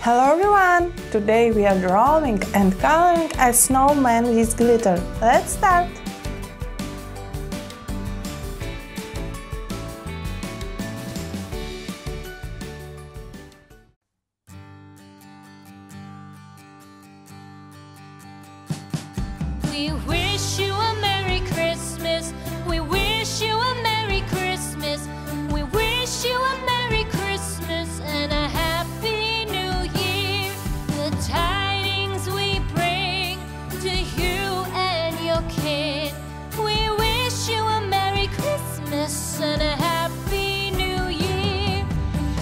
Hello everyone! Today we are drawing and coloring a snowman with glitter. Let's start! We wish you a Merry Christmas. We wish you a Merry Christmas. We wish you a Merry Christmas and a Happy New Year. The tidings we bring to you and your kid. We wish you a Merry Christmas and a Happy New Year.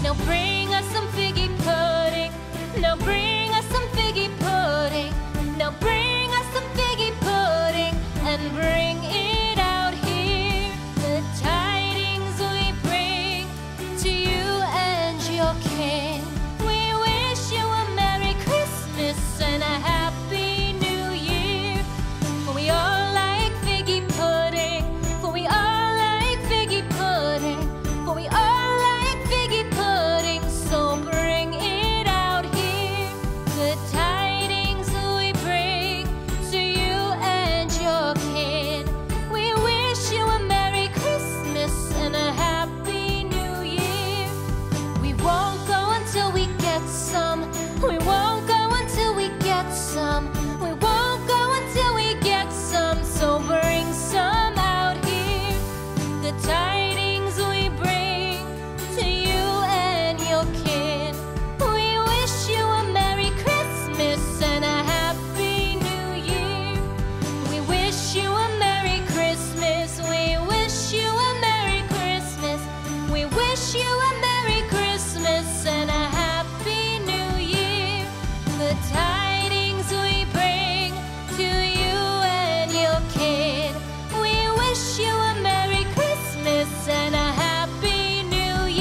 Now bring us some figgy pudding. Now bring us some figgy pudding. Now bring us some figgy pudding and bring it out here. The tidings we bring to you and your kin. We wish you a Merry Christmas and a Happy New Year. For we all like figgy pudding. For we all like figgy pudding. For we all like figgy pudding. So bring it out here. The tidings we bring to you and your kid. We wish you a Merry Christmas and a Happy New Year. We won't go until we get some. We won't go until we get some. We won't go until we get some. So bring some out here. The tidings we bring to you and your kid. We wish you a Merry Christmas and a Happy New Year. We wish you a Merry Christmas. We wish you a Merry Christmas. We wish you a Merry Christmas and a Happy New Year. The tidings we bring to you and your kid. We wish you a Merry Christmas and a Happy New Year.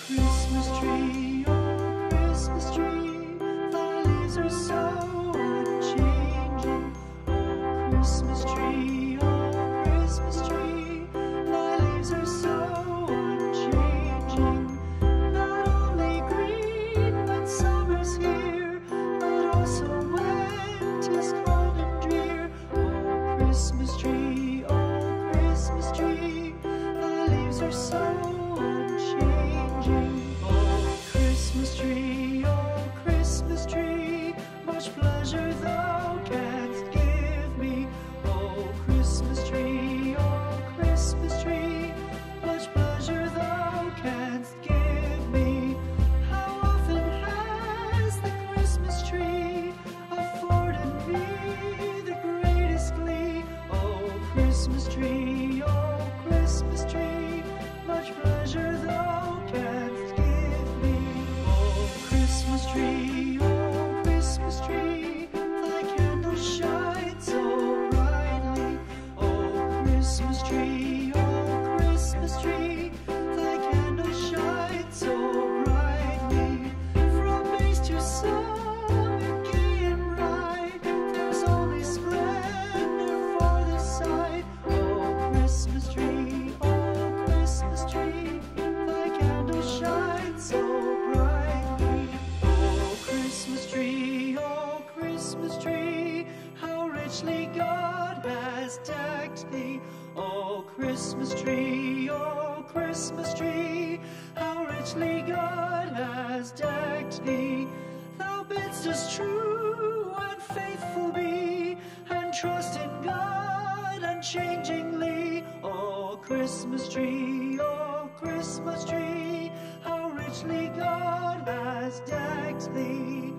Christmas tree, oh Christmas tree, thy leaves are so unchanging. Oh Christmas tree, thy leaves are so unchanging. Not only green when summer's here, but also when 'tis cold and drear. Oh Christmas tree, thy leaves are so unchanging. Oh Christmas tree, much pleasure thou canst give me. Oh Christmas tree, much pleasure thou canst give me. How often has the Christmas tree afforded me the greatest glee? Oh Christmas tree, much pleasure thou canst give me. Oh Christmas tree, thy candle shines so brightly. Oh Christmas tree, thy candle shines so brightly. From base to summit, gay and bright, there's only splendor for the sight. Oh Christmas tree, thy candle shines so brightly. Oh Christmas tree, how richly God has decked thee. Oh Christmas tree, how richly God trust in God unchangingly. Oh, Christmas tree, how richly God has decked thee.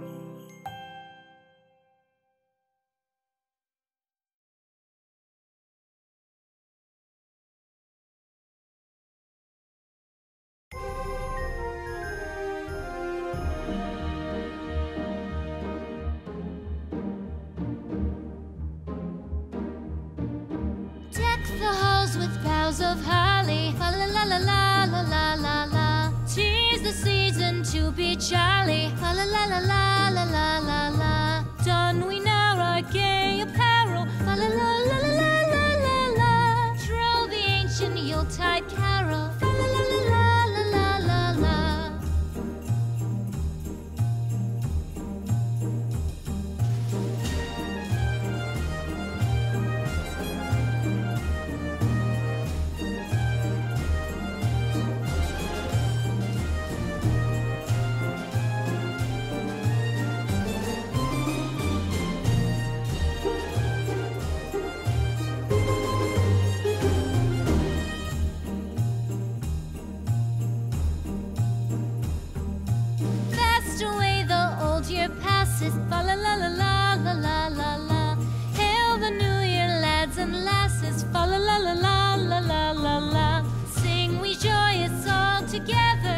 Deck the halls with boughs of holly, fa la la la la la la la la. 'Tis the season to be jolly, fa la la la la la la la la. Don we now our gay apparel, fa la la la la la la la la. Troll the ancient Yuletide carol, fa la la la la la la la la. Fast away the old year passes, fa la la la la la la la la. Hail the new year, lads and lasses, fa la la la la la la la la. Sing we joyous all together,